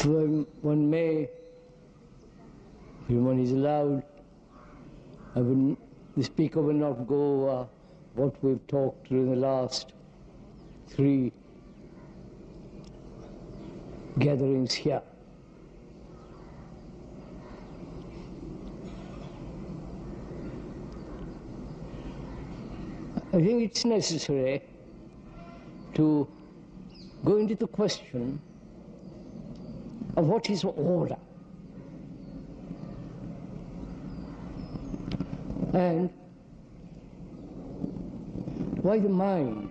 if one may, if one is allowed, the speaker will not go over what we've talked during the last 3 gatherings here. I think it's necessary to go into the question of what is order, and why the mind,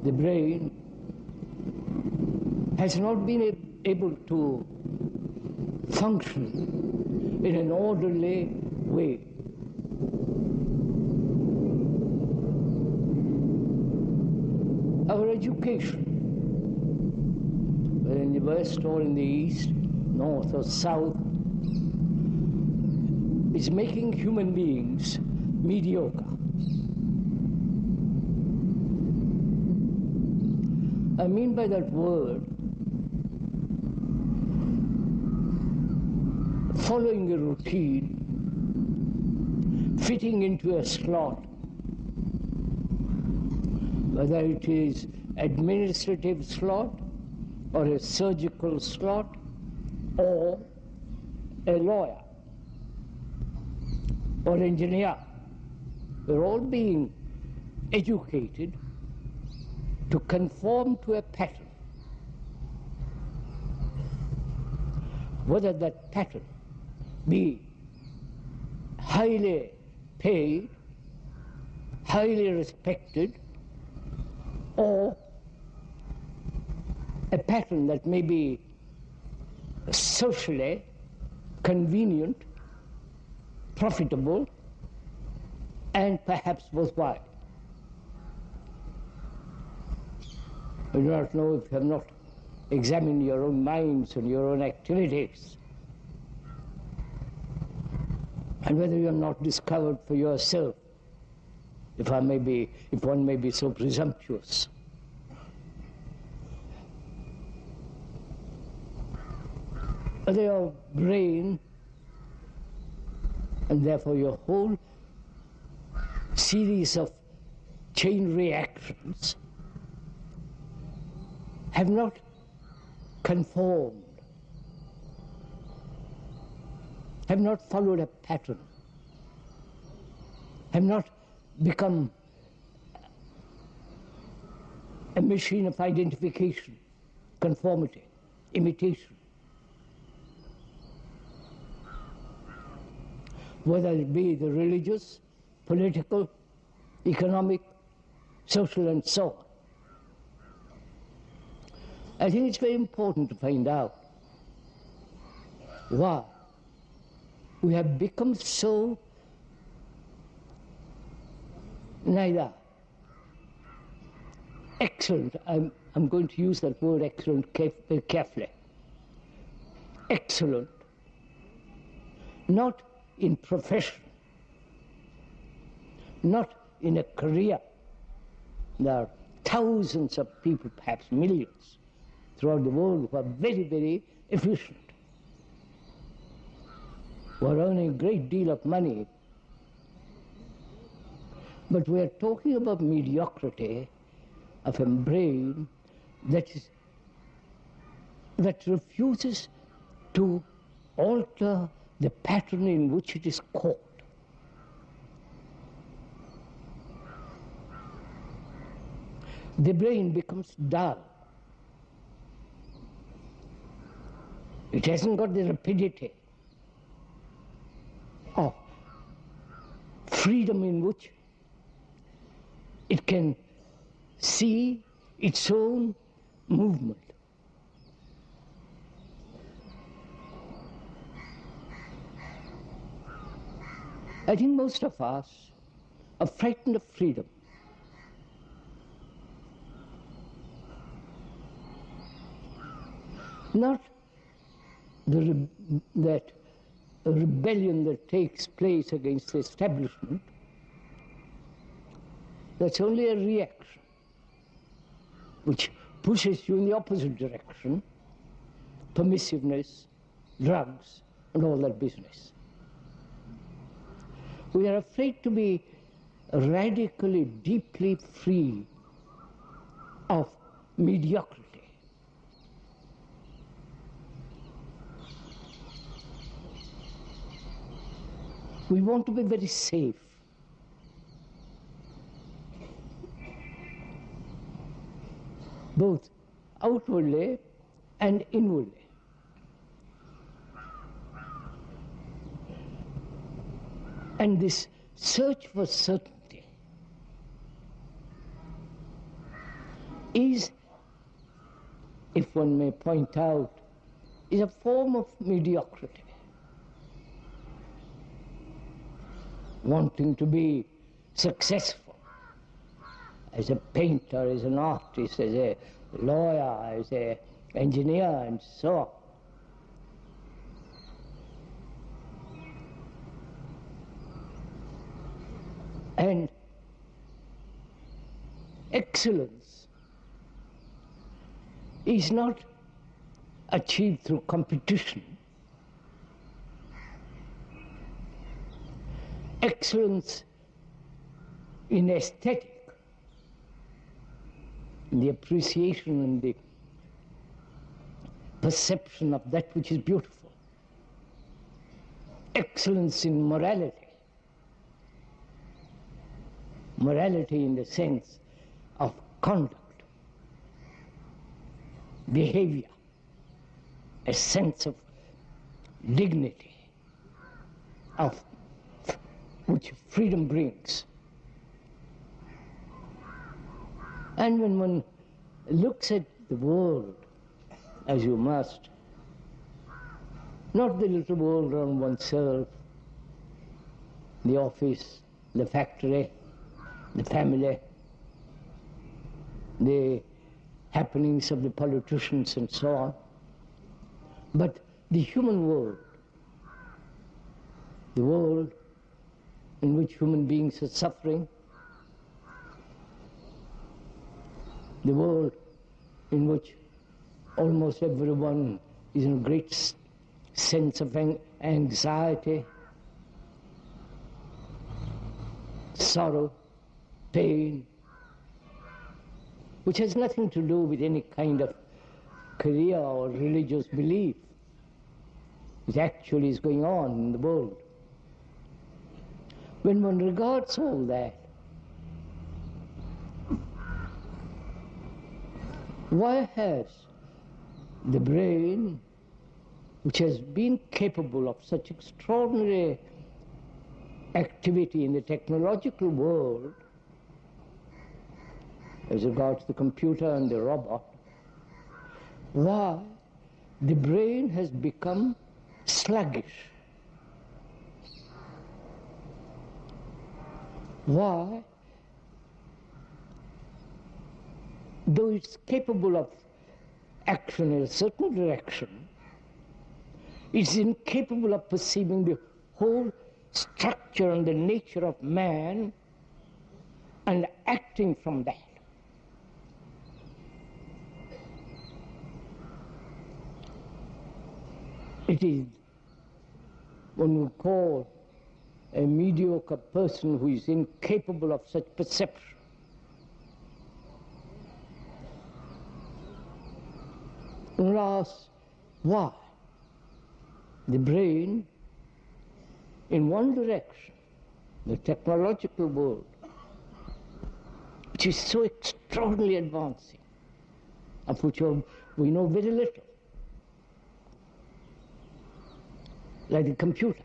the brain, has not been able to function in an orderly way. Our education, whether in the West or in the East, North or South, is making human beings mediocre. I mean by that word, following a routine, fitting into a slot, whether it is administrative slot or a surgical slot or a lawyer or engineer. We're all being educated to conform to a pattern. Whether that pattern be highly paid, highly respected, or a pattern that may be socially convenient, profitable, and perhaps worthwhile. I do not know if you have not examined your own minds and your own activities, and whether you have not discovered for yourself, if one may be so presumptuous, whether your brain, and therefore your whole series of chain reactions, have not conformed, have not followed a pattern, have not become a machine of identification, conformity, imitation. Whether it be the religious, political, economic, social, and so on. I think it's very important to find out why we have become so neither excellent, I'm going to use that word excellent carefully, excellent, not in profession, not in a career. There are thousands of people, perhaps millions, throughout the world who are very, very efficient, who are earning a great deal of money. But we are talking about mediocrity of a brain that refuses to alter the pattern in which it is caught. The brain becomes dull. It hasn't got the rapidity of freedom in which it can see its own movement. I think most of us are frightened of freedom. Not that a rebellion that takes place against the establishment, that's only a reaction which pushes you in the opposite direction, permissiveness, drugs, and all that business. We are afraid to be radically, deeply free of mediocrity. We want to be very safe. Both outwardly and inwardly. And this search for certainty is, if one may point out, is a form of mediocrity. Wanting to be successful as a painter, as an artist, as a lawyer, as an engineer, and so on. And excellence is not achieved through competition. Excellence in aesthetic, in the appreciation and the perception of that which is beautiful. Excellence in morality. Morality in the sense of conduct, behavior, a sense of dignity, of which freedom brings. And when one looks at the world, as you must, not the little world around oneself, the office, the factory, the family, the happenings of the politicians and so on, but the human world, the world in which human beings are suffering, the world in which almost everyone is in a great sense of anxiety, sorrow, pain, which has nothing to do with any kind of career or religious belief. It actually is going on in the world. When one regards all that, why has the brain, which has been capable of such extraordinary activity in the technological world, as regards the computer and the robot, why the brain has become sluggish? Why, though it's capable of action in a certain direction, it's incapable of perceiving the whole structure and the nature of man and acting from that? It is one would call a mediocre person who is incapable of such perception. One asks, why? The brain, in one direction, the technological world, which is so extraordinarily advancing, of which we know very little, like the computer.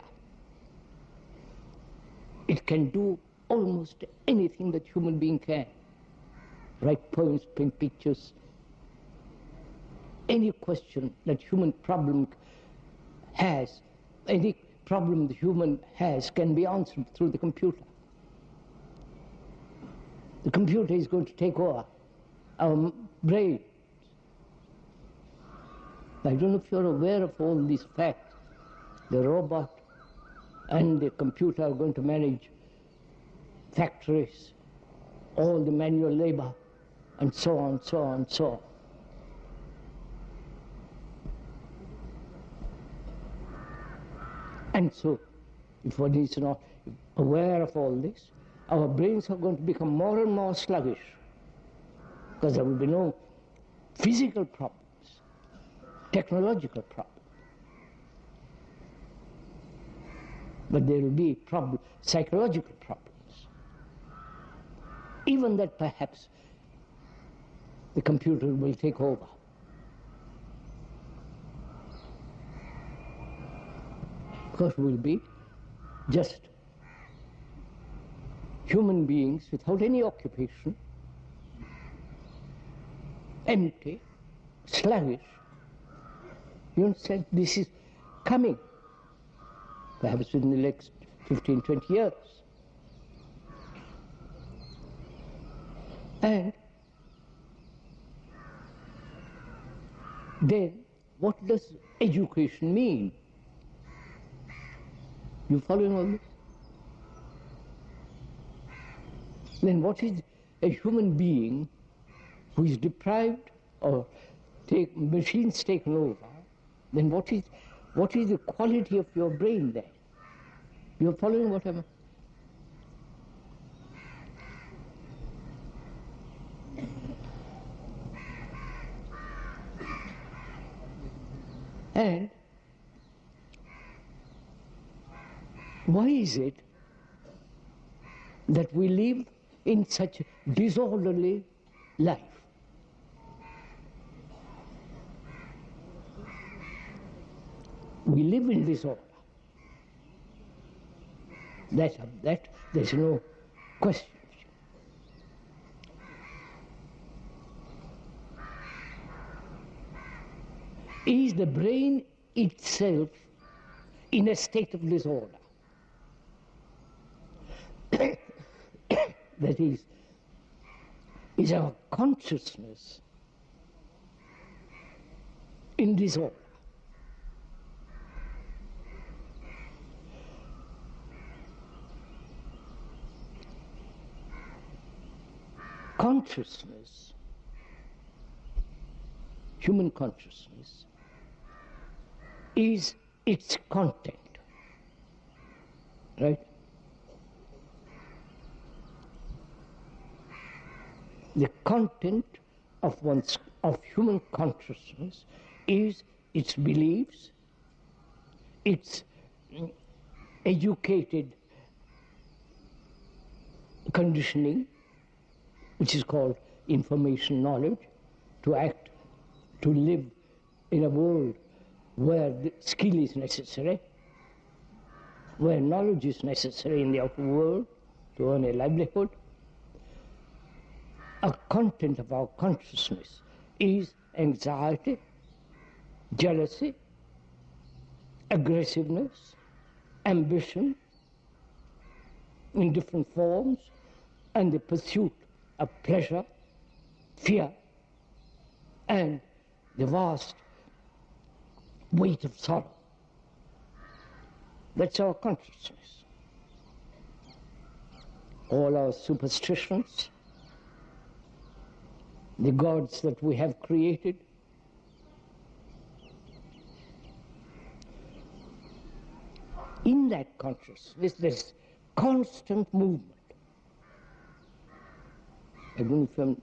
It can do almost anything that human being can. Write poems, paint pictures. Any question that human problem has, any problem the human has can be answered through the computer. The computer is going to take over our brain. I don't know if you're aware of all these facts. The robot and the computer are going to manage factories, all the manual labor, and so on, so on, so on. And so, if one is not aware of all this, our brains are going to become more and more sluggish, because there will be no physical problems, technological problems. But there will be psychological problems. Even that perhaps the computer will take over. Because we'll be just human beings without any occupation, empty, sluggish. You understand? This is coming, perhaps within the next 15, 20 years. And then, what does education mean? You following all this? Then what is a human being who is deprived or machines taken over? Then what is the quality of your brain then? You're following what I'm... And why is it that we live in such a disorderly life? We live in disorder. That there's no question. Is the brain itself in a state of disorder? That is our consciousness in disorder? Consciousness, human consciousness, is its content, right? The content of human consciousness is its beliefs, its educated conditioning, which is called information knowledge, to live in a world where the skill is necessary, where knowledge is necessary in the outer world to earn a livelihood. A content of our consciousness is anxiety, jealousy, aggressiveness, ambition in different forms, and the pursuit of pleasure, fear, and the vast weight of sorrow. That's our consciousness. All our superstitions, the gods that we have created, in that consciousness there's constant movement. I don't know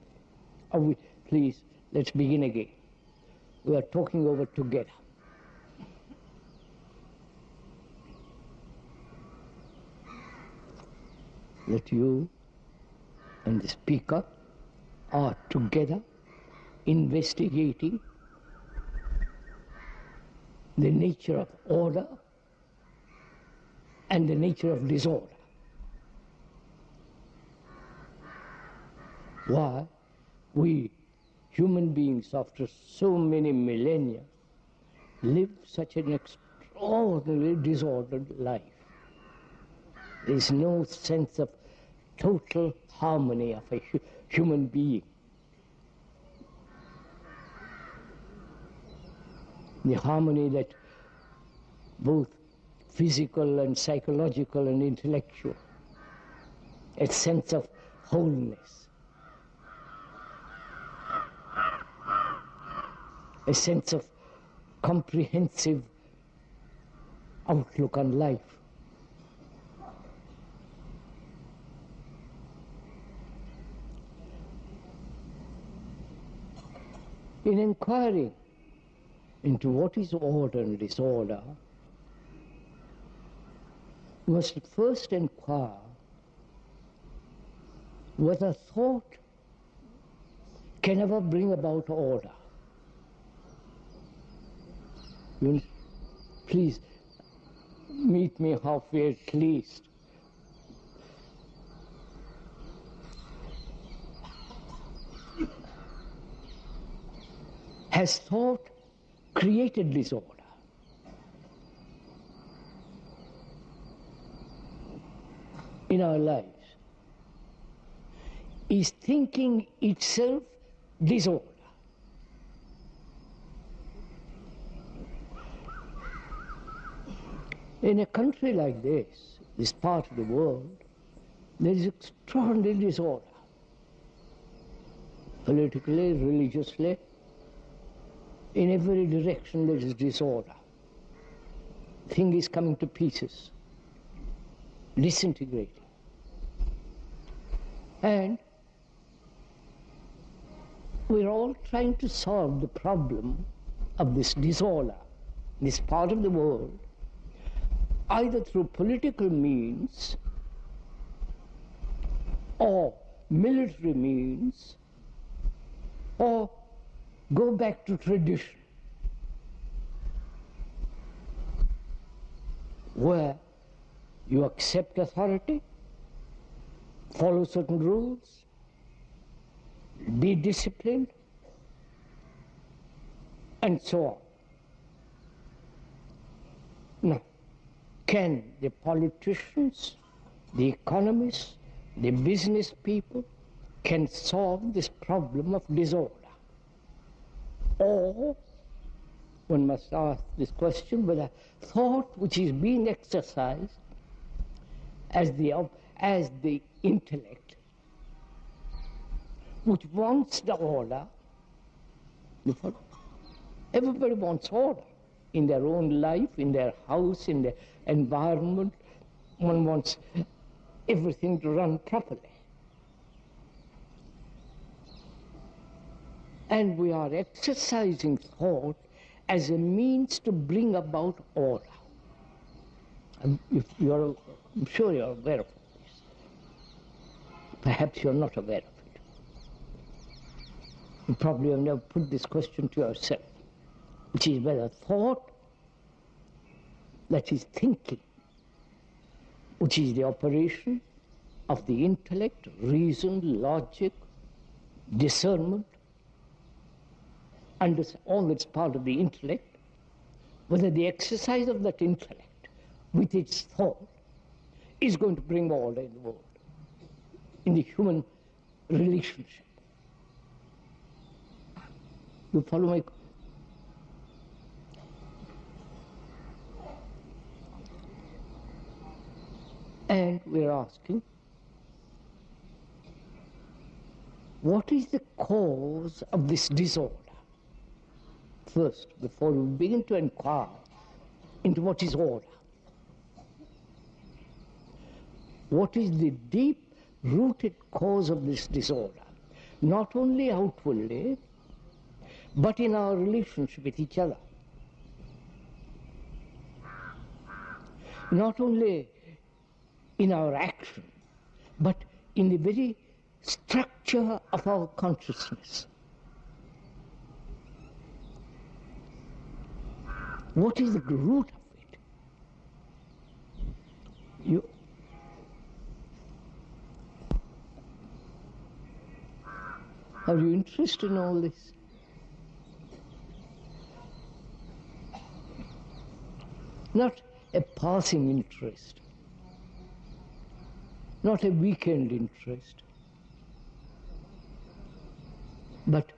if please, let's begin again. We are talking over together. That you and the speaker are together investigating the nature of order and the nature of disorder. Why we human beings, after so many millennia, live such an extraordinarily disordered life. There is no sense of total harmony of a human being. The harmony that both physical and psychological and intellectual, a sense of wholeness, a sense of comprehensive outlook on life. In inquiring into what is order and disorder, we must first inquire whether thought can ever bring about order. Please meet me halfway at least. Has thought created disorder? In our lives? Is thinking itself disorder? In a country like this part of the world, there is extraordinary disorder. Politically, religiously, in every direction there is disorder. Thing is coming to pieces, disintegrating. And we're all trying to solve the problem of this disorder, this part of the world, either through political means or military means, or go back to tradition, where you accept authority, follow certain rules, be disciplined, and so on. Now, can the politicians, the economists, the business people can solve this problem of disorder? Or one must ask this question whether thought which is being exercised as the intellect, which wants the order, everybody wants order in their own life, in their house, in their environment. One wants everything to run properly. And we are exercising thought as a means to bring about order. I'm sure you're aware of this. Perhaps you're not aware of it. You probably have never put this question to yourself, which is whether thought, that is thinking, which is the operation of the intellect, reason, logic, discernment, and all that's part of the intellect, whether the exercise of that intellect with its thought is going to bring order in the world, in the human relationship. You follow my... And we're asking, what is the cause of this disorder? First, before we begin to inquire into what is order, what is the deep-rooted cause of this disorder? Not only outwardly, but in our relationship with each other. Not only in our action, but in the very structure of our consciousness. What is the root of it? Are you interested in all this? Not a passing interest, not a weekend interest, but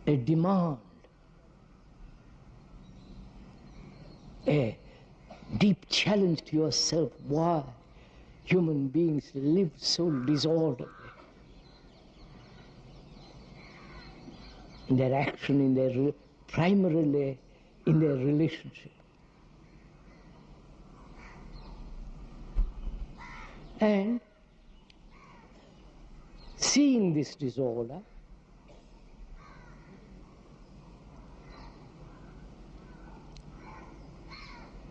a demand, a deep challenge to yourself why human beings live so disorderly in their action, in their primarily in their relationship. And seeing this disorder,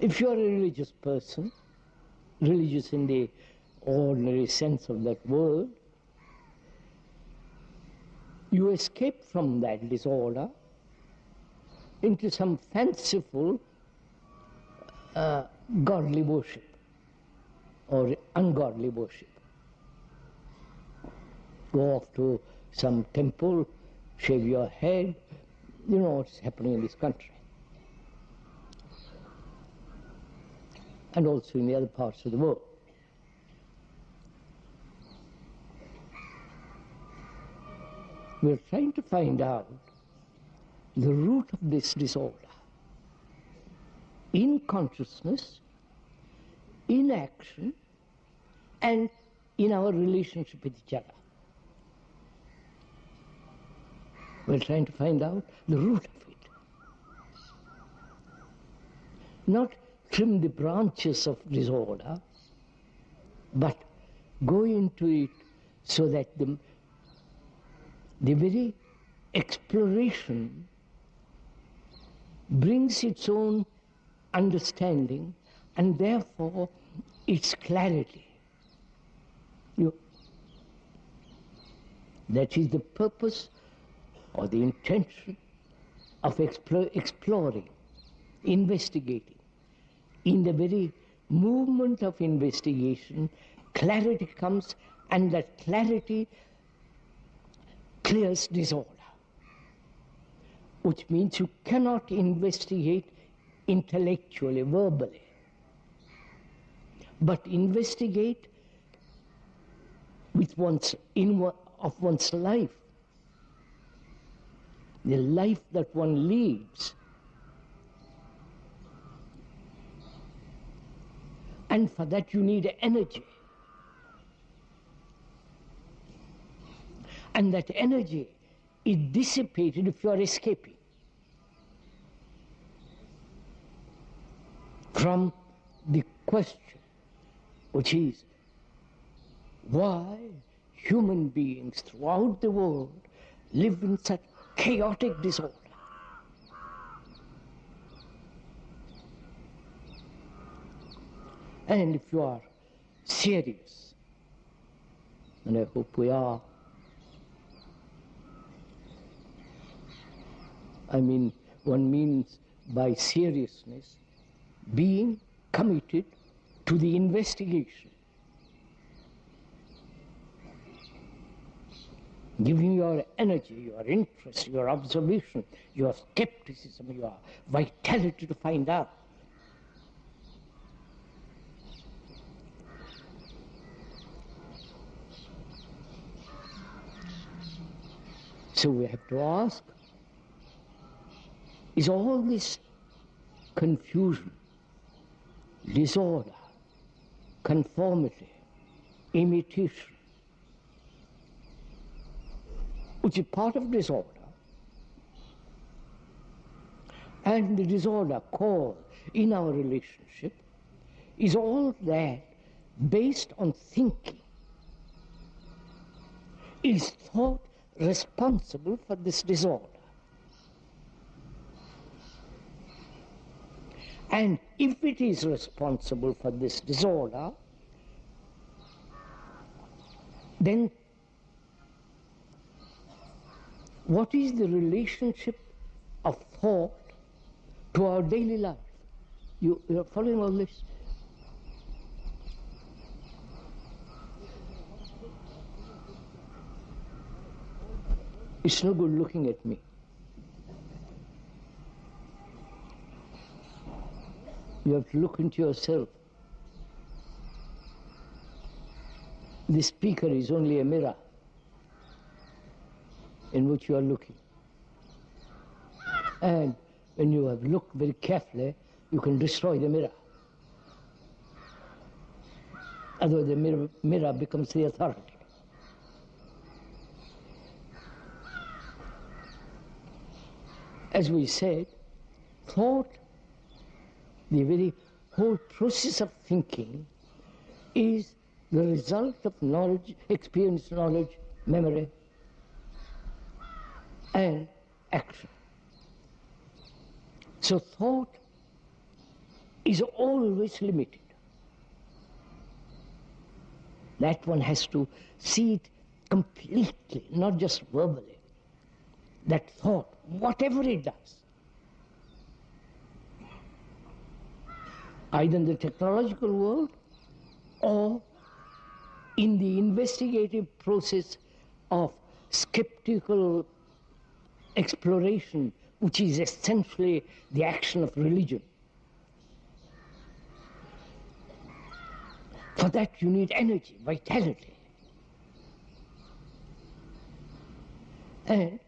if you are a religious person, religious in the ordinary sense of that word, you escape from that disorder into some fanciful godly worship or ungodly worship. Go off to some temple, shave your head. You know what's happening in this country. And also in the other parts of the world. We're trying to find out the root of this disorder in consciousness, in action, and in our relationship with each other. We're trying to find out the root of it. Not trim the branches of disorder, but go into it so that the very exploration brings its own understanding and therefore its clarity. That is the purpose or the intention of exploring, investigating. In the very movement of investigation, clarity comes, and that clarity clears disorder. Which means you cannot investigate intellectually, verbally, but investigate with one's life, the life that one leads. And for that you need energy. And that energy is dissipated if you are escaping from the question, which is why human beings throughout the world live in such chaotic disorder. And if you are serious, and I hope we are, I mean, one means by seriousness being committed to the investigation, giving your energy, your interest, your observation, your skepticism, your vitality to find out. So we have to ask, is all this confusion, disorder, conformity, imitation, which is part of disorder, and the disorder called in our relationship, is all that based on thinking? Is thought responsible for this disorder? And if it is responsible for this disorder, then what is the relationship of thought to our daily life? You are following all this? It's no good looking at me. You have to look into yourself. The speaker is only a mirror in which you are looking. And when you have looked very carefully, you can destroy the mirror. Otherwise the mirror becomes the authority. As we said, thought, the very whole process of thinking, is the result of knowledge, experience, knowledge, memory, and action. So thought is always limited. That one has to see it completely, not just verbally. That thought, whatever it does, either in the technological world or in the investigative process of skeptical exploration, which is essentially the action of religion. For that you need energy, vitality. And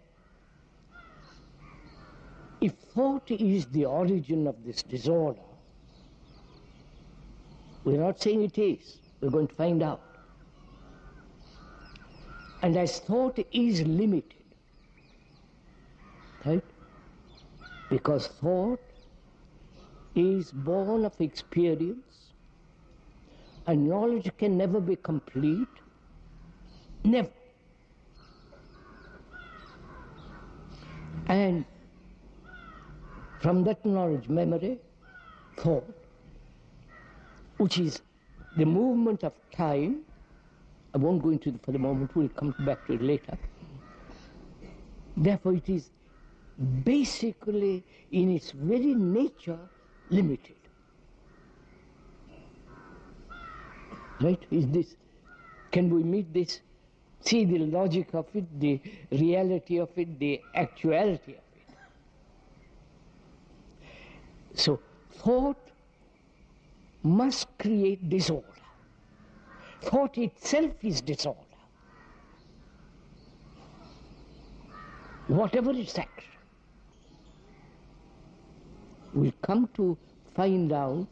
if thought is the origin of this disorder, we're not saying it is, we're going to find out. And as thought is limited, right? Because thought is born of experience, and knowledge can never be complete, never. And from that knowledge, memory, thought, which is the movement of time, I won't go into it for the moment, we'll come back to it later. Therefore it is basically, in its very nature, limited. Right? Is this, can we meet this? See the logic of it, the reality of it, the actuality of it. So thought must create disorder. Thought itself is disorder. Whatever its action. We come to find out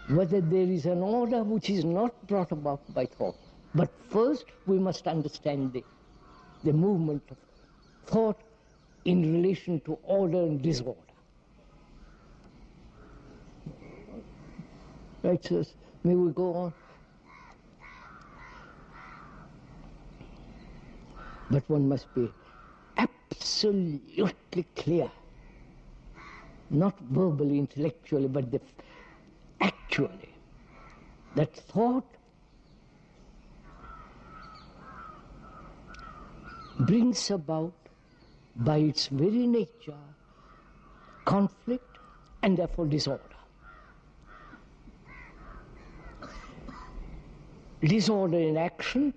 whether there is an order which is not brought about by thought. But first we must understand the movement of thought in relation to order and disorder. Right, sirs? May we go on? But one must be absolutely clear, not verbally, intellectually, but actually, that thought brings about, by its very nature, conflict and therefore disorder. Disorder in action,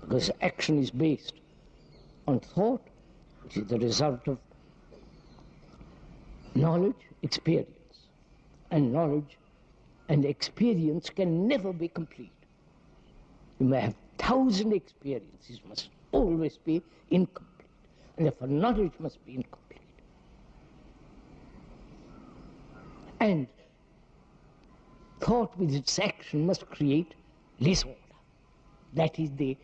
because action is based on thought, which is the result of knowledge, experience. And knowledge and experience can never be complete. You may have 1,000 experiences, must always be incomplete. And therefore knowledge must be incomplete. And thought with its action must create disorder. That is the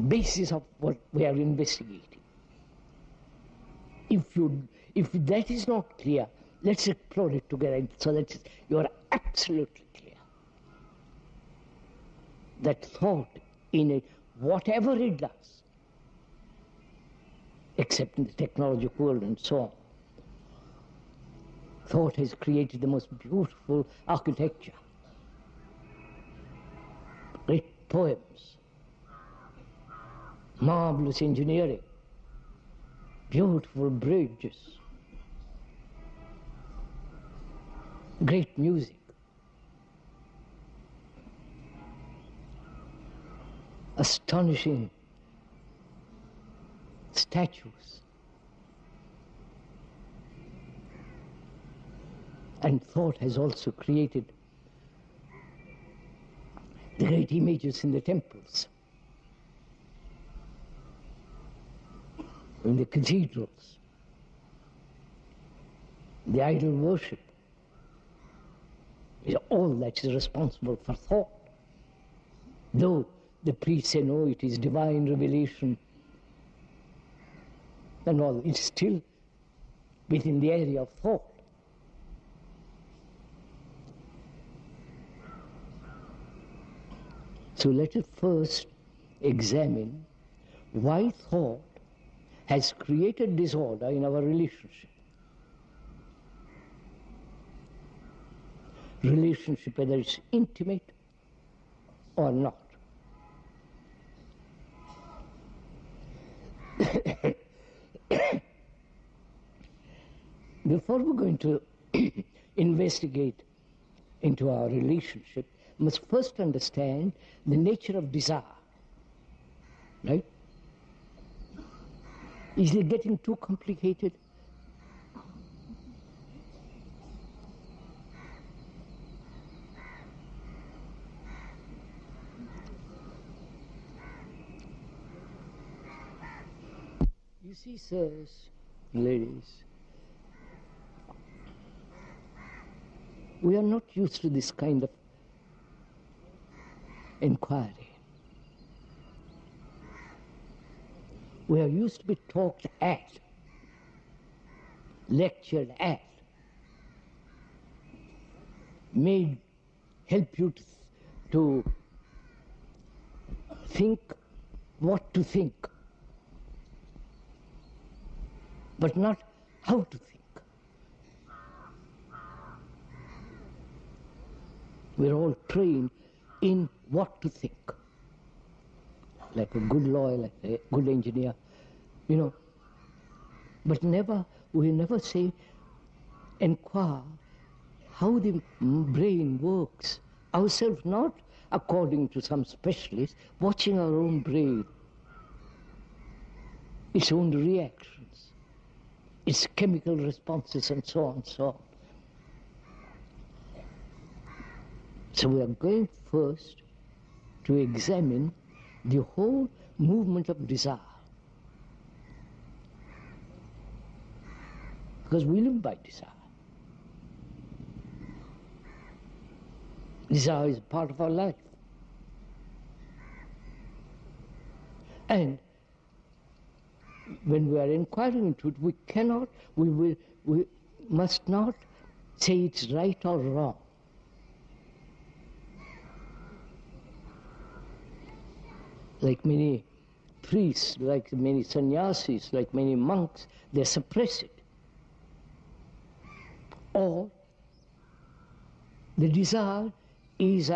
basis of what we are investigating. If that is not clear, let's explore it together so that you are absolutely clear that thought in it, whatever it does, except in the technological world and so on, thought has created the most beautiful architecture, great poems, marvelous engineering, beautiful bridges, great music. Astonishing statues. And thought has also created the great images in the temples, in the cathedrals, the idol worship. All that is responsible for thought. Though the priests say, no, it is divine revelation, and all. It's still within the area of thought. So let us first examine why thought has created disorder in our relationship. Relationship, whether it's intimate or not. Before we're going to investigate into our relationship, we must first understand the nature of desire. Right? Is it getting too complicated? You see, sirs, ladies, we are not used to this kind of inquiry. We are used to be talked at, lectured at, made, help you to think what to think, but not how to think. We're all trained in what to think. Like a good lawyer, like a good engineer, you know. But we never say, inquire how the brain works. Ourselves, not according to some specialist, watching our own brain, its own reactions, its chemical responses, and so on and so on. So we are going first to examine the whole movement of desire. Because we live by desire. Desire is part of our life. And when we are inquiring into it, we must not say it's right or wrong. Like many priests, like many sannyasis, like many monks, they suppress it. Or the desire is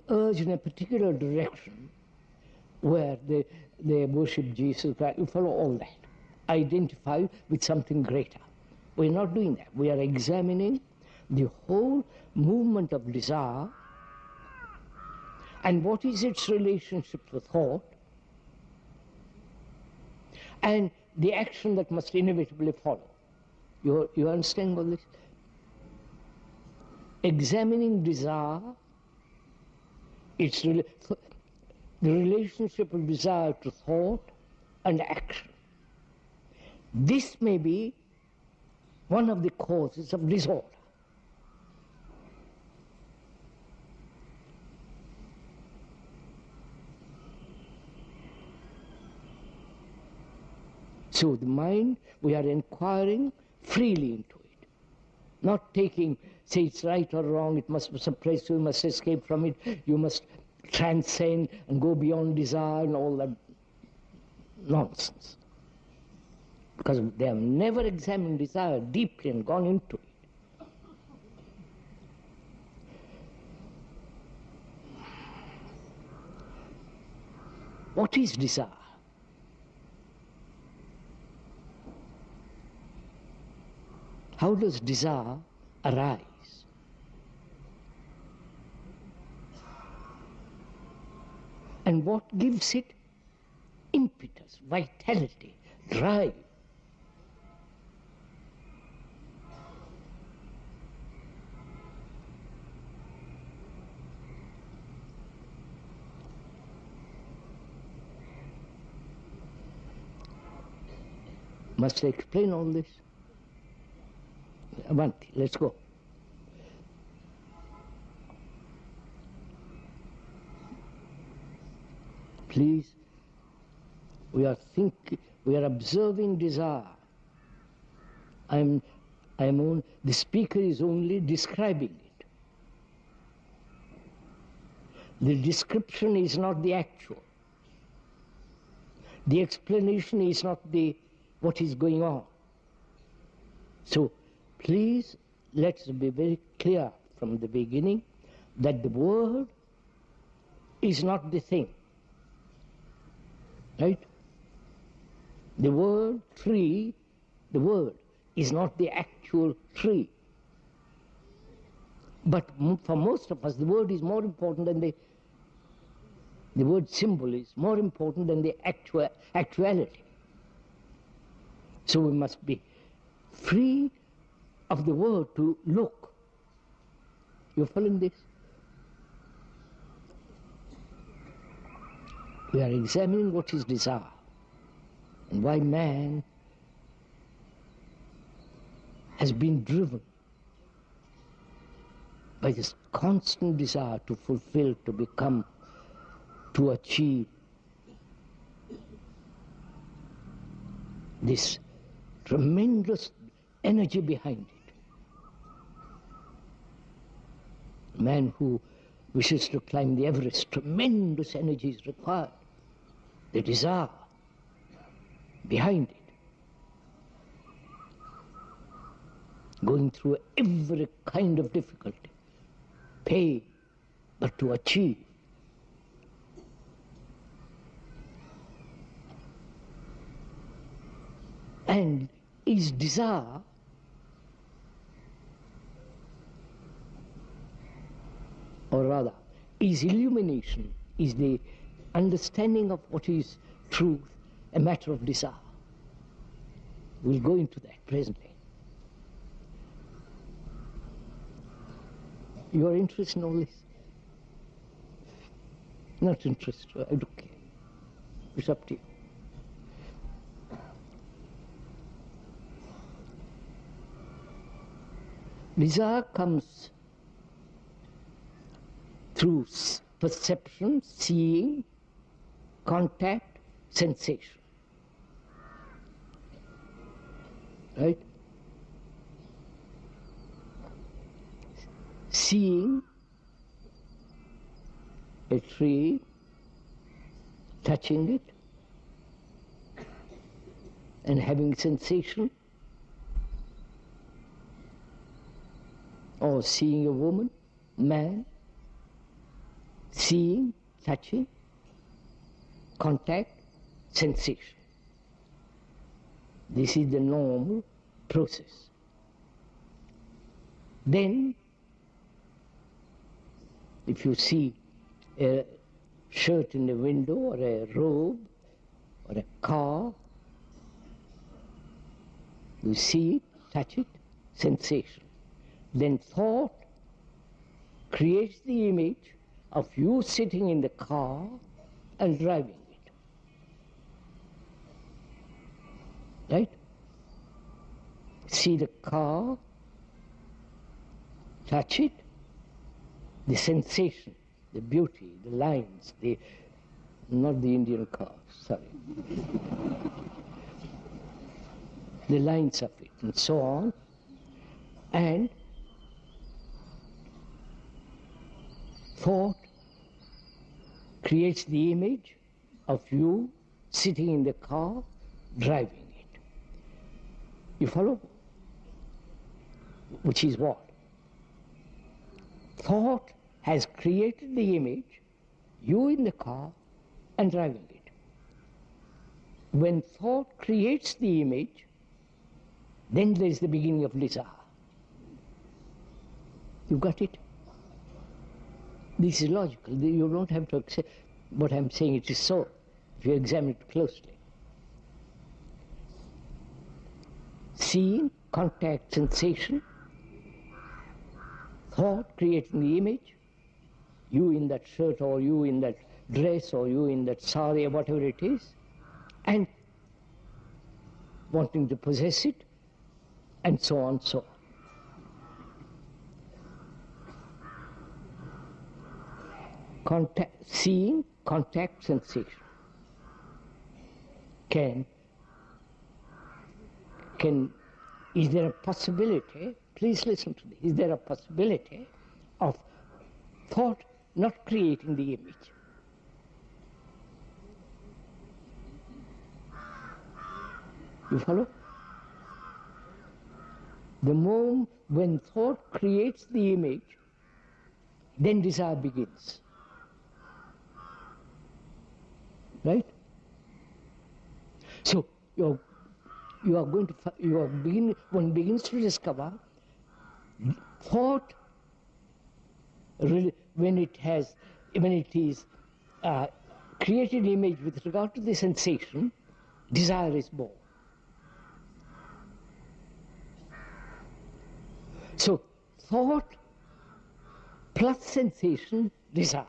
urged in a particular direction where they worship Jesus Christ. We follow all that, identify with something greater. We're not doing that. We are examining the whole movement of desire and what is its relationship to thought and the action that must inevitably follow. You understand all this? Examining desire, the relationship of desire to thought and action. This may be one of the causes of disorder. So the mind, we are inquiring freely into it, not taking, say it's right or wrong, it must be suppressed, you must escape from it, you must transcend and go beyond desire and all that nonsense. Because they have never examined desire deeply and gone into it. What is desire? How does desire arise? And what gives it impetus, vitality, drive? Must I explain all this? Avanti, let's go. Please, we are observing desire. The speaker is only describing it. The description is not the actual. The explanation is not what is going on. So please, let's be very clear from the beginning that the word is not the thing. Right? The word tree, the word is not the actual tree. But for most of us, the word is more important than the word symbol is more important than the actuality. So we must be free of the word to look. You following this? We are examining what is desire and why man has been driven by this constant desire to fulfill, to become, to achieve. This tremendous energy behind it. A man who wishes to climb the Everest, tremendous energy is required. The desire behind it. Going through every kind of difficulty, pain, but to achieve. And is desire or rather is illumination, is the understanding of what is truth a matter of desire? We'll go into that presently. You are interested in all this? Not interested, I don't care. It's up to you. Desire comes through perception, seeing, contact, sensation. Right? Seeing a tree, touching it, and having sensation, or seeing a woman, man, seeing, touching, contact, sensation. This is the normal process. Then, if you see a shirt in the window, or a robe, or a car, you see it, touch it, sensation. Then thought creates the image of you sitting in the car and driving it. Right? See the car, touch it, the sensation, the beauty, the lines, not the Indian car, sorry. The lines of it, and so on. And thought creates the image of you sitting in the car, driving it. You follow? Which is what? Thought has created the image, you in the car and driving it. When thought creates the image, then there is the beginning of desire. You got it? This is logical. You don't have to accept what I'm saying. It is so, if you examine it closely. Seeing, contact, sensation, thought creating the image, you in that shirt, or you in that dress, or you in that sari, or whatever it is, and wanting to possess it, and so on, so on. Seeing, contact, sensation. can, is there a possibility, please listen to this, is there a possibility of thought not creating the image? You follow? The moment when thought creates the image, then desire begins. Right? So one begins to discover thought when it is created image with regard to the sensation, desire is born. So thought plus sensation, desire.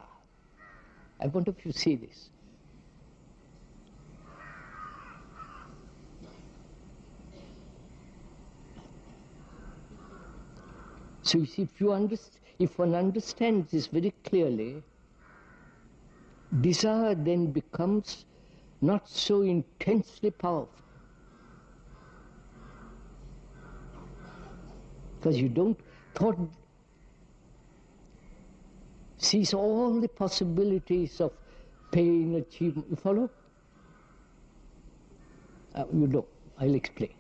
I wonder if you see this. So you see, if one understands this very clearly, desire then becomes not so intensely powerful. Because thought sees all the possibilities of pain, achievement. You follow? You don't. I'll explain.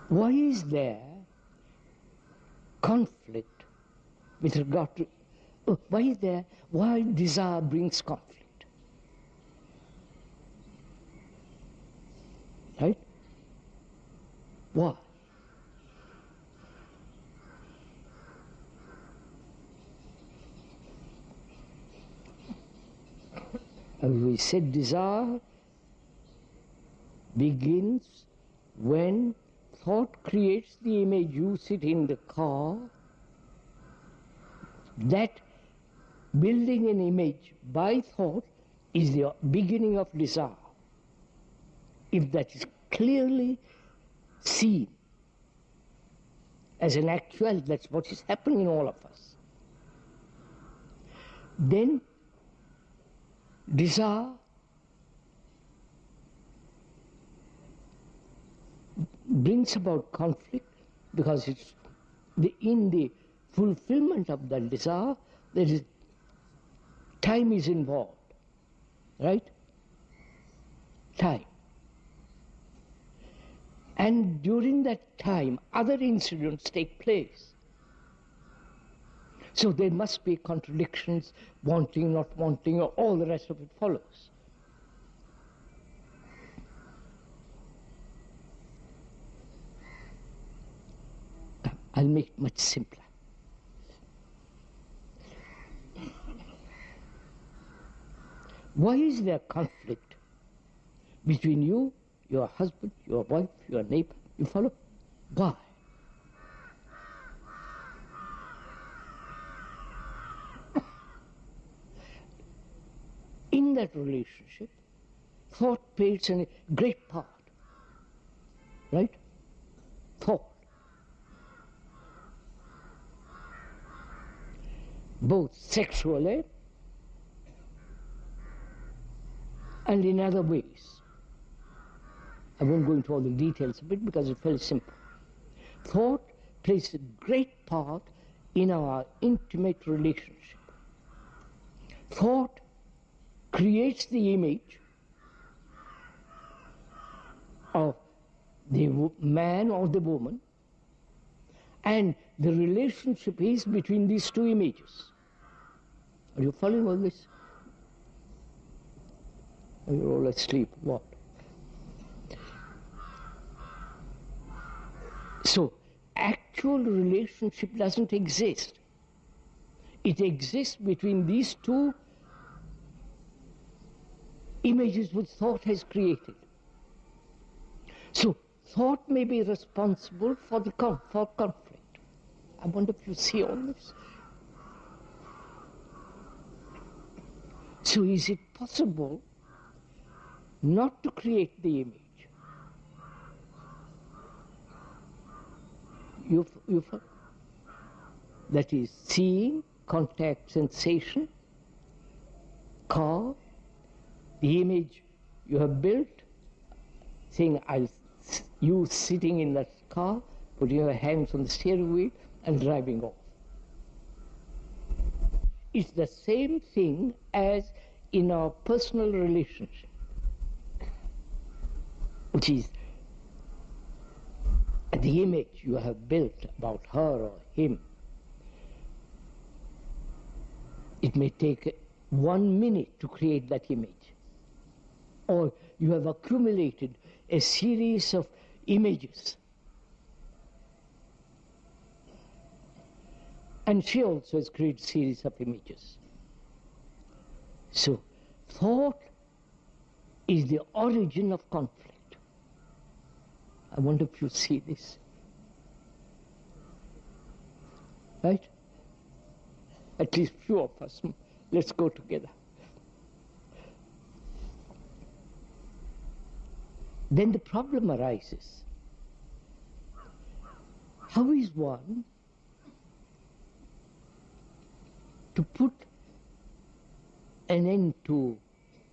Why is there conflict with regard to, why desire brings conflict? Right? Why? As we said, desire begins when thought creates the image. You sit in the car, that building an image by thought is the beginning of desire. If that is clearly seen as an actuality, that's what is happening in all of us, then desire brings about conflict, because it's in the fulfillment of that desire, time is involved, right? Time. And during that time, other incidents take place. So there must be contradictions, wanting, not wanting, or all the rest of it follows. I'll make it much simpler. Why is there conflict between you, your husband, your wife, your neighbor? You follow? Why? In that relationship, thought plays a great part. Right? Thought. Both sexually and in other ways. I won't go into all the details of it because it's very simple. Thought plays a great part in our intimate relationship. Thought creates the image of the man or the woman, and the relationship is between these two images. Are you following all this? Are you all asleep? What? So, actual relationship doesn't exist. It exists between these two images which thought has created. So, thought may be responsible for conflict. I wonder if you see all this. So, is it possible not to create the image? That is, seeing contact sensation, car, the image you have built, saying, you sitting in that car, putting your hands on the steering wheel and driving off. It's the same thing as in our personal relationship, which is the image you have built about her or him. It may take 1 minute to create that image. Or you have accumulated a series of images. And she also has created a series of images. So, thought is the origin of conflict. I wonder if you see this. Right? At least few of us. Let's go together. Then the problem arises. How is one to put an end to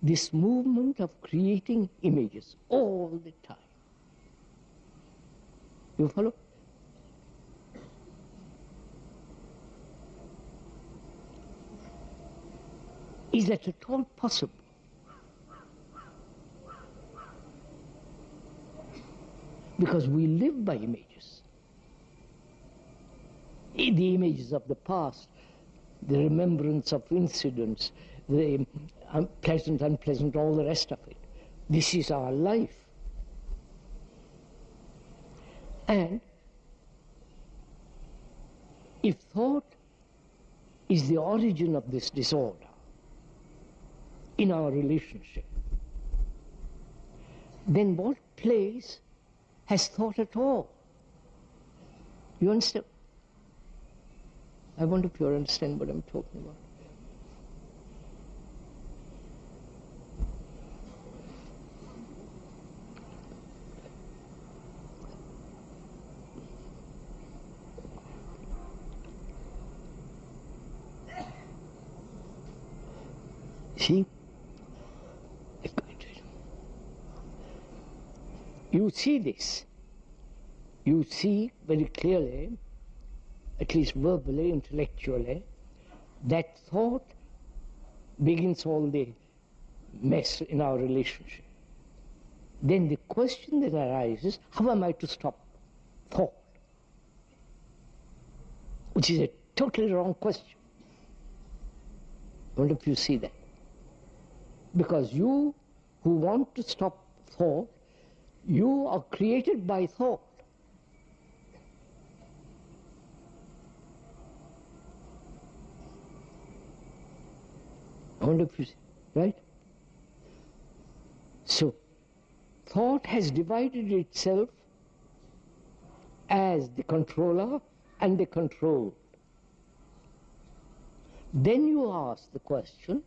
this movement of creating images all the time? You follow? Is that at all possible? Because we live by images. The images of the past, the remembrance of incidents, the pleasant, unpleasant, all the rest of it. This is our life. And if thought is the origin of this disorder in our relationship, then what place has thought at all? You understand? I wonder if you understand what I'm talking about. See? You see this. You see very clearly, at least verbally, intellectually, that thought begins all the mess in our relationship. Then the question that arises, how am I to stop thought? Which is a totally wrong question. I wonder if you see that. Because you who want to stop thought, you are created by thought. I wonder if you see, right? So, thought has divided itself as the controller and the controlled. Then you ask the question,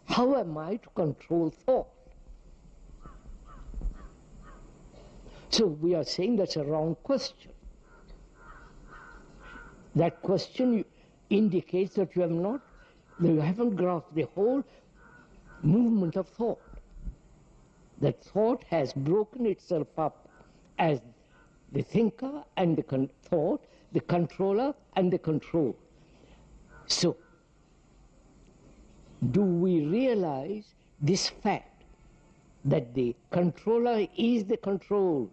how am I to control thought? So we are saying that's a wrong question. That question indicates that you haven't grasped the whole movement of thought. That thought has broken itself up as the thinker and the thought, the controller and the control. So, do we realize this fact that the controller is the controlled?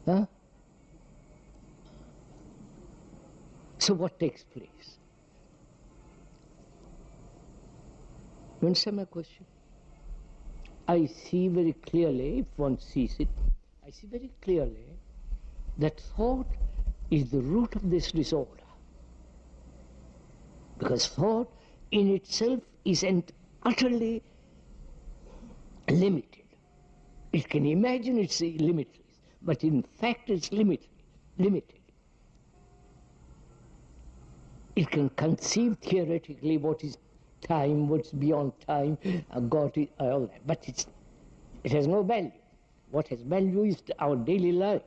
Huh? So what takes place? You understand my question? I see very clearly, if one sees it, I see very clearly that thought is the root of this disorder. Because thought in itself is utterly limited. It can imagine it's limitless, but in fact it's limited. It can conceive theoretically what is time, what's beyond time, God, all that, but it has no value. What has value is our daily life.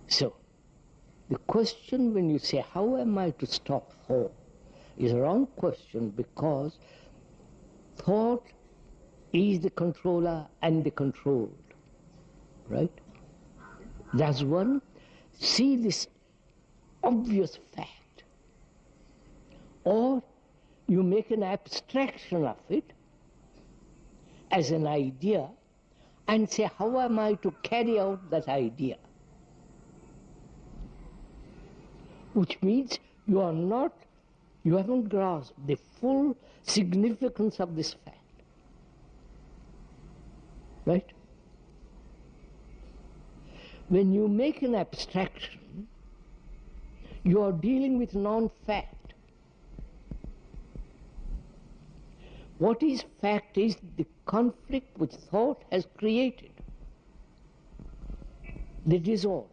So, The question when you say, how am I to stop thought, is a wrong question, because thought is the controller and the controlled, right? Does one see this obvious fact, or you make an abstraction of it as an idea and say, how am I to carry out that idea? Which means you haven't grasped the full significance of this fact. Right? When you make an abstraction, you are dealing with non-fact. What is fact is the conflict which thought has created, the disorder.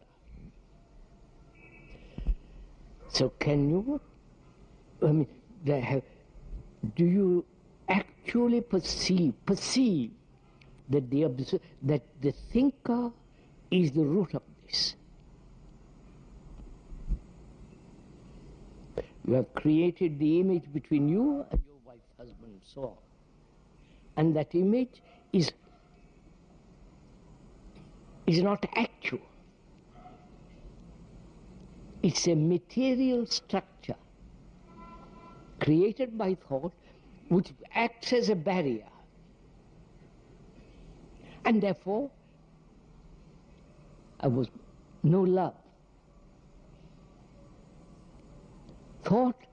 So can you, do you actually perceive that the thinker is the root of this? You have created the image between you and your wife, husband, and so on. And that image is not actual. It's a material structure created by thought which acts as a barrier. And therefore, there was no love. Thought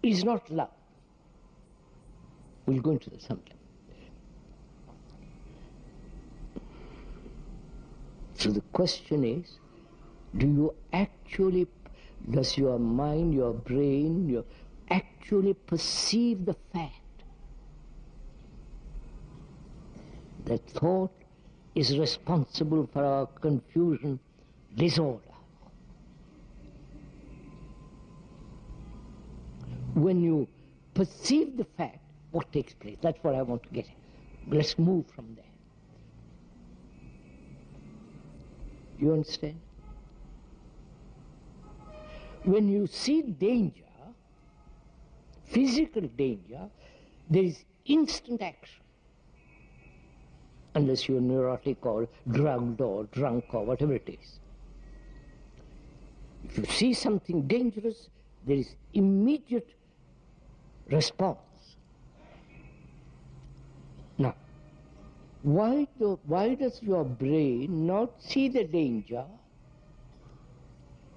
is not love. We'll go into this sometime. So the question is, does your mind, your brain, actually perceive the fact that thought is responsible for our confusion, disorder? When you perceive the fact, what takes place? That's what I want to get at. Let's move from there. You understand? When you see danger, physical danger, there is instant action. Unless you're neurotic or drugged or drunk or whatever it is. If you see something dangerous, there is immediate response. Now, why does your brain not see the danger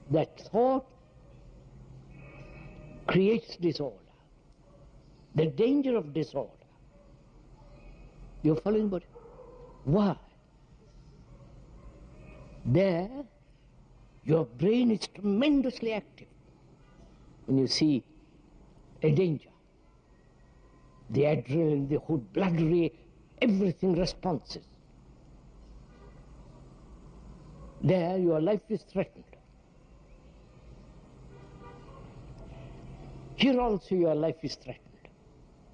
that thought creates disorder? The danger of disorder. You're following what? Why? There, your brain is tremendously active. When you see a danger, the adrenaline, the whole blood, everything responses. There, your life is threatened. Here also your life is threatened,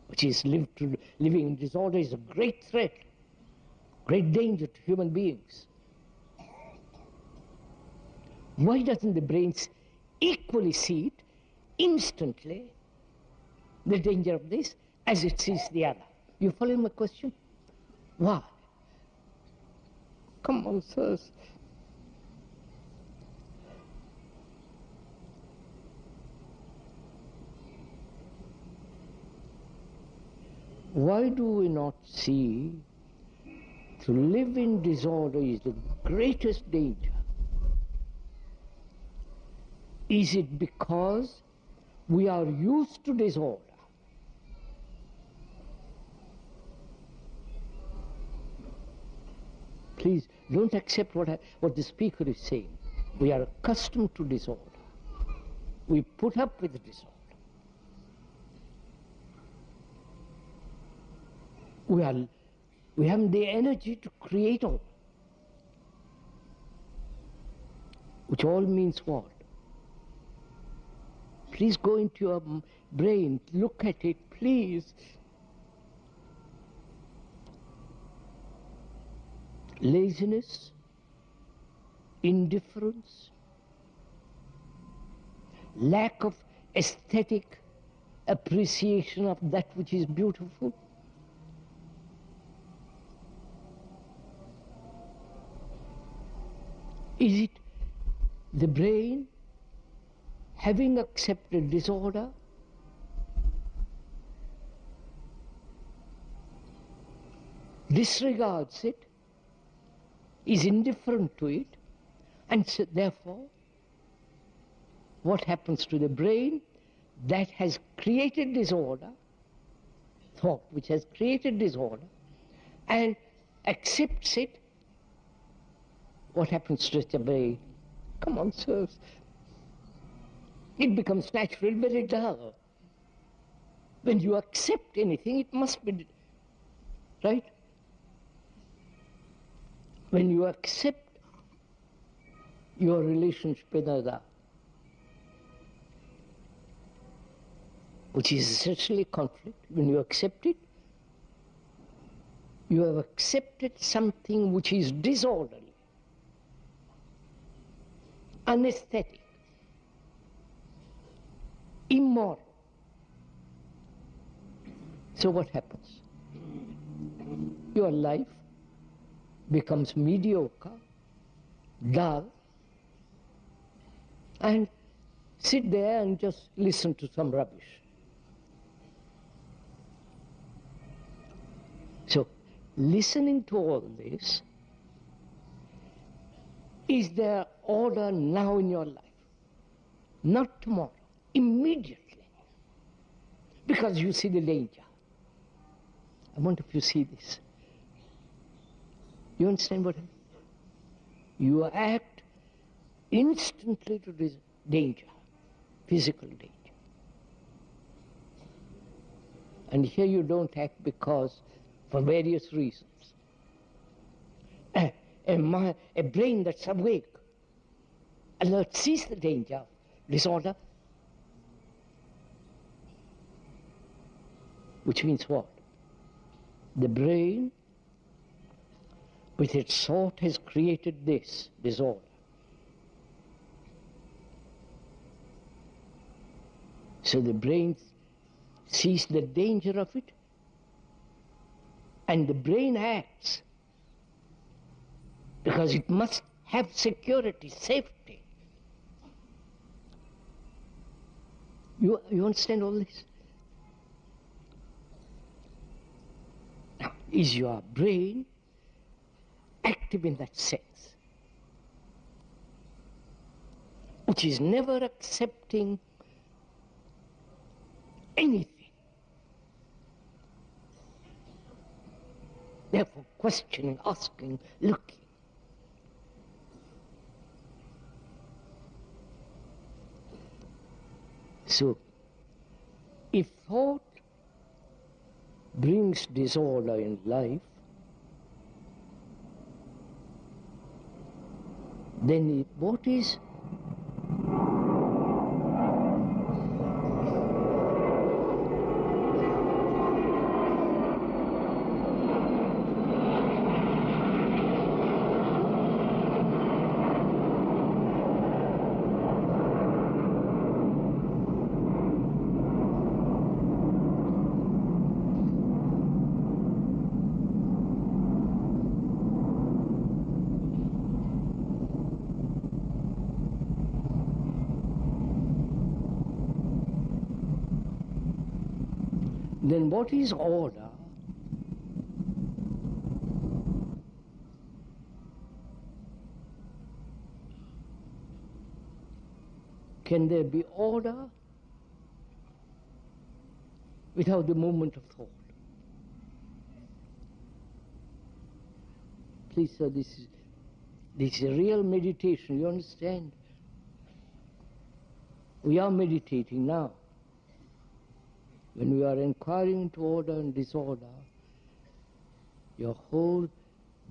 which is living in disorder is a great threat, great danger to human beings. Why doesn't the brain equally see it instantly, the danger of this, as it sees the other? You follow my question? Why? Come on, sirs. Why do we not see to live in disorder is the greatest danger? Is it because we are used to disorder? Please don't accept what the speaker is saying. We are accustomed to disorder. We put up with disorder. We have the energy to create all. Which all means what? Please go into your brain, look at it, please. Laziness, indifference, lack of aesthetic appreciation of that which is beautiful? Is it the brain, having accepted disorder, disregards it, is indifferent to it, and so therefore, what happens to the brain that has created disorder, thought which has created disorder, and accepts it? What happens to the brain? Come on, sirs. It becomes naturally very dull. When you accept anything, it must be, right? When you accept your relationship with another, which is essentially conflict, when you accept it, you have accepted something which is disorderly, unaesthetic, immoral. So what happens? Your life becomes mediocre, dull, and sit there and just listen to some rubbish. So, listening to all this, is there order now in your life? Not tomorrow, immediately. Because you see the danger. I wonder if you see this. You understand what I mean? You act instantly to this danger, physical danger. And here you don't act because, for various reasons. A brain that's awake, alert, sees the danger, disorder, which means what? The brain, with its thought, has created this disorder. So the brain sees the danger of it, and the brain acts because it must have security, safety. You understand all this? Now, is your brain active in that sense, which is never accepting anything, therefore questioning, asking, looking? So, if thought brings disorder in life, then what is then what is order? Can there be order without the movement of thought? Please, sir, this is a real meditation, you understand? We are meditating now. When we are inquiring into order and disorder, your whole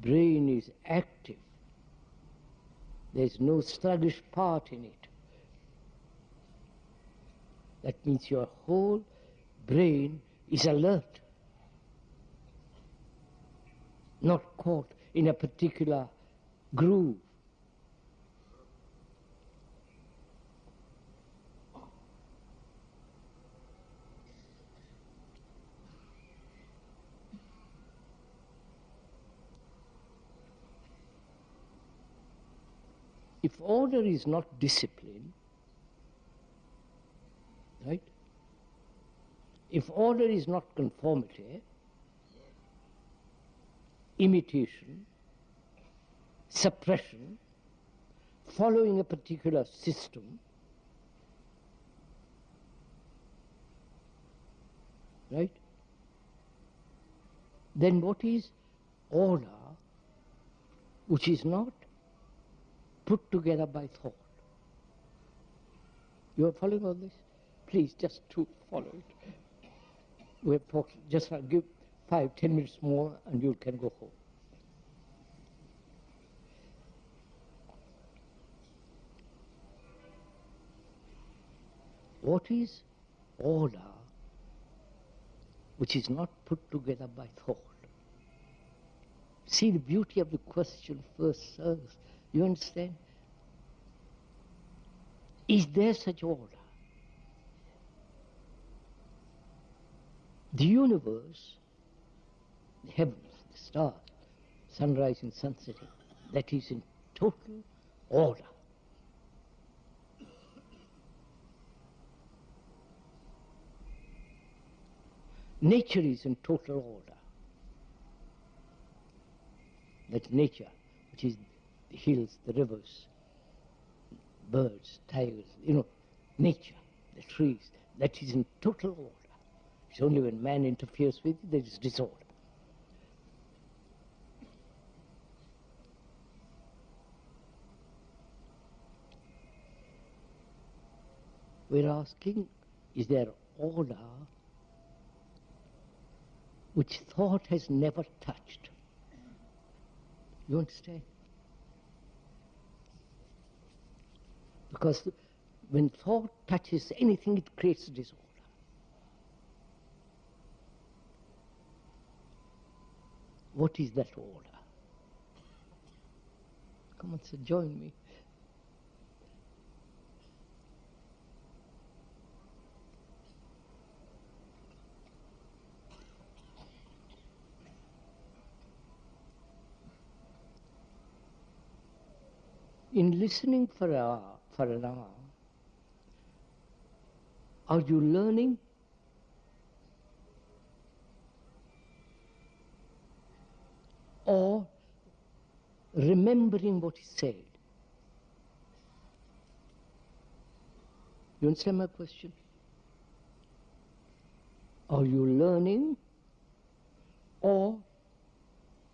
brain is active. There is no sluggish part in it. That means your whole brain is alert, not caught in a particular groove. If order is not discipline, right? If order is not conformity, imitation, suppression, following a particular system, right? Then what is order which is not put together by thought? You are following all this? Please, just to follow it. We have talked, just give 5-10 minutes more and you can go home. What is order which is not put together by thought? See the beauty of the question first serves. You understand? Is there such order? The universe, the heavens, the stars, sunrise and sunset, that is in total order. Nature is in total order. That nature, which is the hills, the rivers, birds, tigers, nature, the trees, that is in total order. It's only when man interferes with it, there is disorder. We're asking, is there order which thought has never touched? You understand? Because when thought touches anything, it creates disorder. What is that order? Come on, sir, join me. In listening for an hour, are you learning? Or remembering what is said? You understand my question? Are you learning, or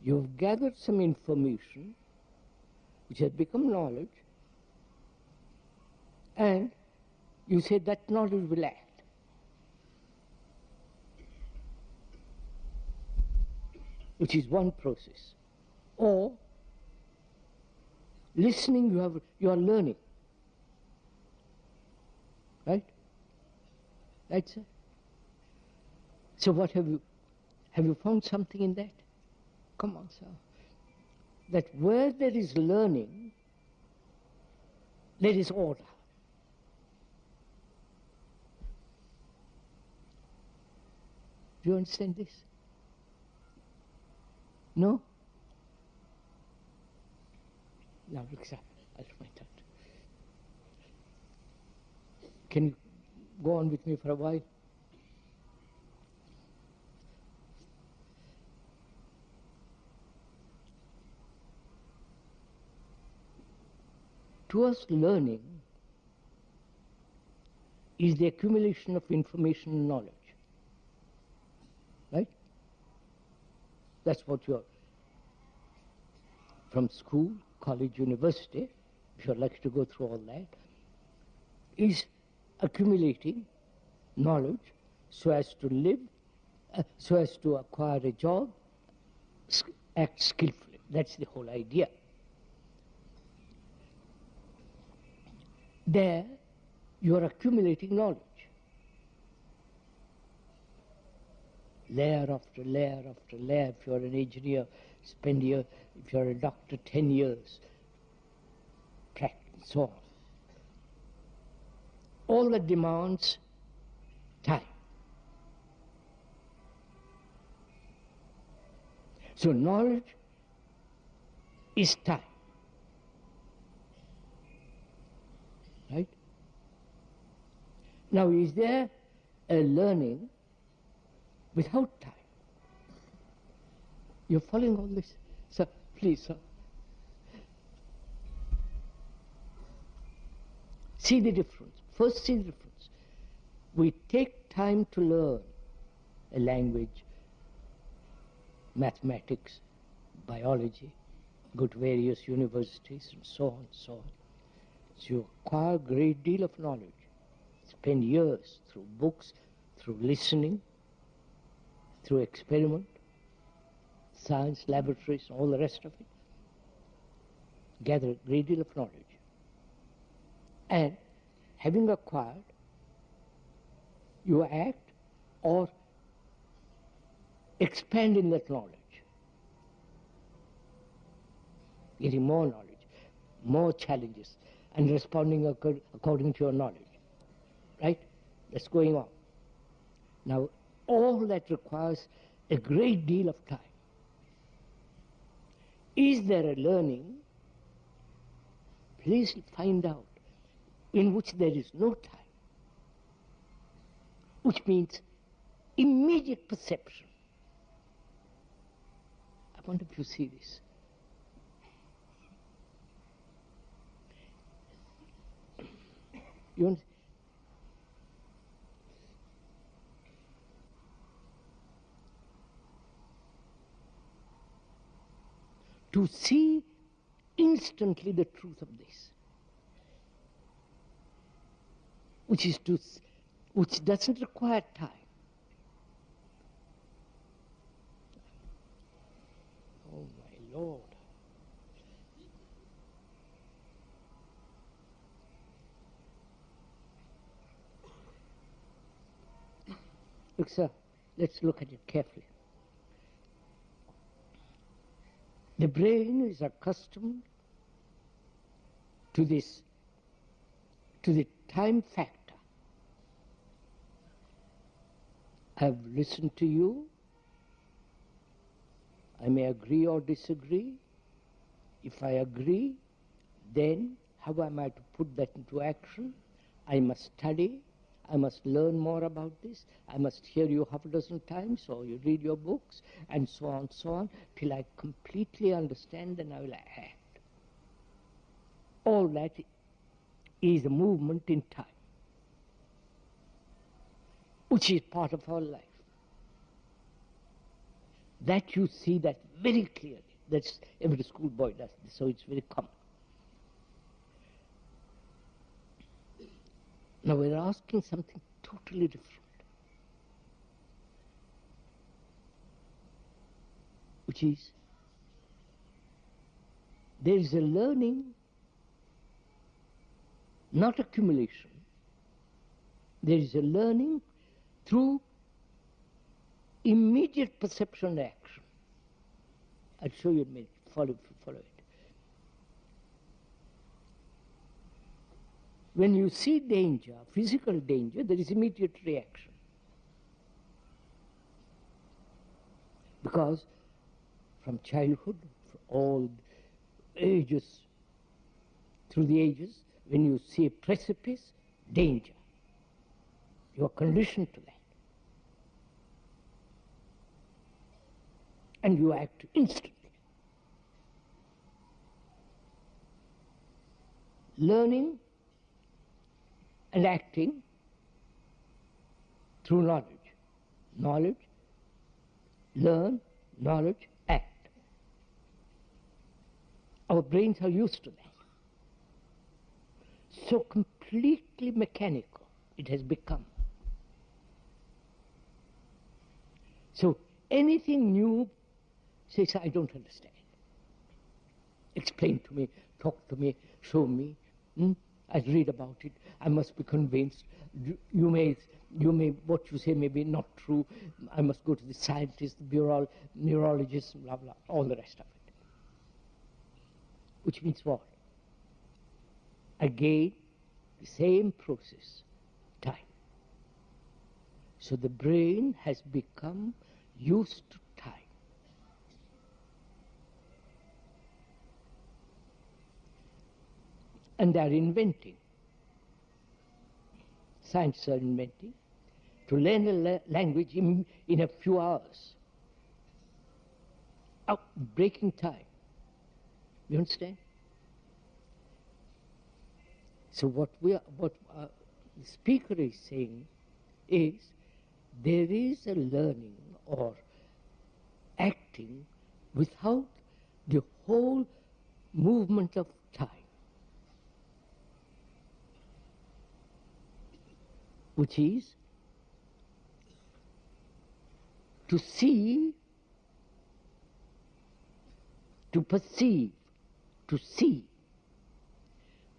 you've gathered some information which has become knowledge, and you say that knowledge will act? Which is one process. Or listening, you are learning. Right? Right, sir? So what have you found something in that? Come on, sir. That where there is learning, there is order. Do you understand this? No? Now, look, sir, I'll do my turn. Can you go on with me for a while? To us, learning is the accumulation of information and knowledge. Right? That's what you're, from school, college, university, if you're lucky to go through all that, is accumulating knowledge so as to live, so as to acquire a job, act skillfully. That's the whole idea. There, you are accumulating knowledge. Layer after layer after layer. If you are an engineer, spend year. If you are a doctor, 10 years. Practice, so on. All that demands time. So knowledge is time. Now, is there a learning without time? You're following all this? Sir, please, sir. See the difference. First, see the difference. We take time to learn a language, mathematics, biology, go to various universities, and so on, so on. So you acquire a great deal of knowledge. Spend years through books, through listening, through experiment, science laboratories, and all the rest of it. Gather a great deal of knowledge. And having acquired, you act or expand in that knowledge. Getting more knowledge, more challenges, and responding according to your knowledge. Right? That's going on. Now, all that requires a great deal of time. Is there a learning? Please find out in which there is no time, which means immediate perception. I wonder if you see this. You understand? To see instantly the truth of this, which doesn't require time. Oh my Lord. Look, sir, let's look at it carefully. The brain is accustomed to this, to the time factor. I've listened to you. I may agree or disagree. If I agree, then how am I to put that into action? I must study. I must learn more about this. I must hear you half a dozen times, or you read your books, and so on, till I completely understand, and I will act. All that is a movement in time, which is part of our life. That you see that very clearly. That's every schoolboy does this, so it's very common. Now we're asking something totally different, which is, there is a learning, not accumulation. There is a learning through immediate perception and action. I'll show you in a minute. Follow it. When you see danger, physical danger, there is immediate reaction. Because from childhood, for all ages, through the ages, when you see a precipice, danger, you are conditioned to that. And you act instantly. Learning and acting through knowledge. Knowledge, learn, knowledge, act. Our brains are used to that. So completely mechanical it has become. So anything new says, I don't understand. Explain to me, talk to me, show me. I read about it. I must be convinced. You may, what you say may be not true. I must go to the scientist, the neurologist, blah, blah, all the rest of it. Which means what? Again, the same process, time. So the brain has become used to time. And they are inventing scientists are inventing, to learn a language in a few hours. Breaking time. You understand? So what the speaker is saying is, there is a learning or acting without the whole movement of time, which is to see, to perceive, to see.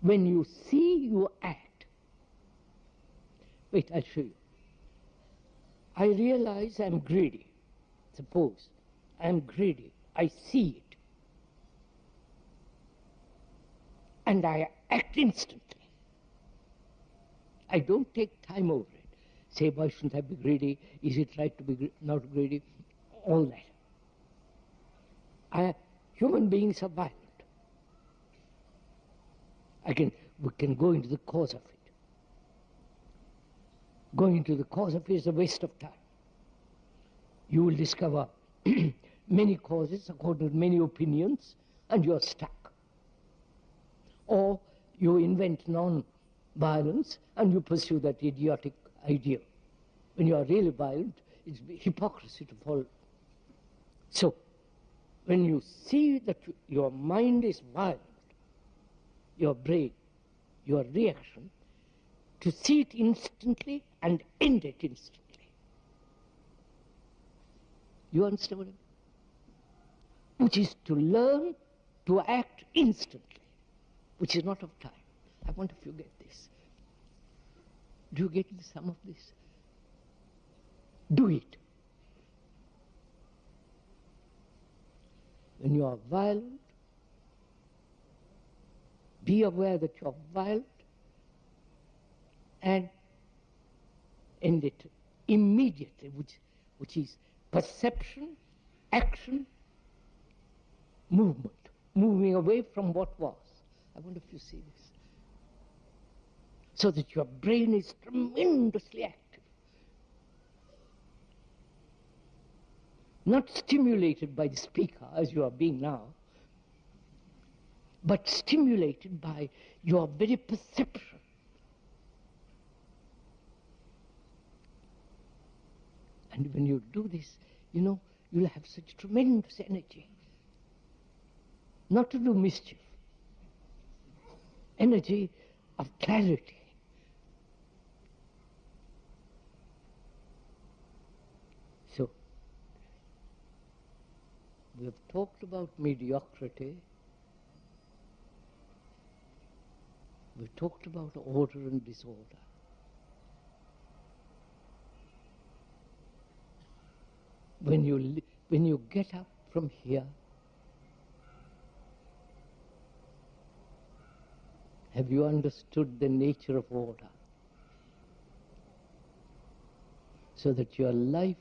When you see, you act. Wait, I'll show you. I realize I'm greedy. Suppose I'm greedy. I see it. And I act instantly. I don't take time over it. Say, why shouldn't I be greedy? Is it right to be not greedy? All that. Human beings are violent. We can go into the cause of it. Going into the cause of it is a waste of time. You will discover many causes according to many opinions, and you're stuck. Or you invent non-violence and you pursue that idiotic ideal. When you are really violent, it's hypocrisy to follow. So, when you see that your mind is violent, your brain, your reaction, to see it instantly and end it instantly. You understand what I mean? Which is to learn to act instantly, which is not of time. I wonder if you get this. Do you get some of this? Do it. When you are violent, be aware that you are violent and end it immediately, which is perception, action, movement, moving away from what was. I wonder if you see this. So that your brain is tremendously active. Not stimulated by the speaker as you are being now, but stimulated by your very perception. And when you do this, you'll have such tremendous energy. Not to do mischief. Energy of clarity. So, we have talked about mediocrity. We've talked about order and disorder. When you get up from here, have you understood the nature of order? So that your life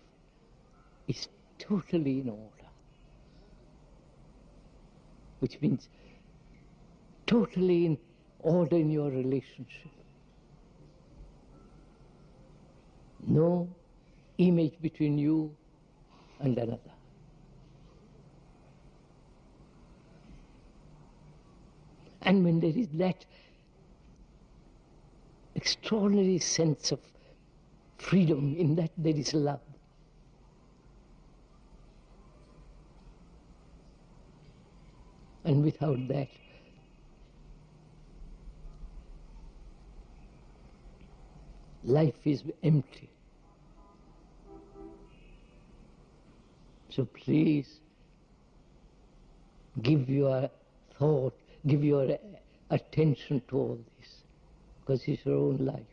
is totally in order. Which means totally in order in your relationship. No image between you and another. And when there is that extraordinary sense of freedom, in that there is love. And without that, life is empty. So please, give your thought, give your attention to all this, because it's your own life.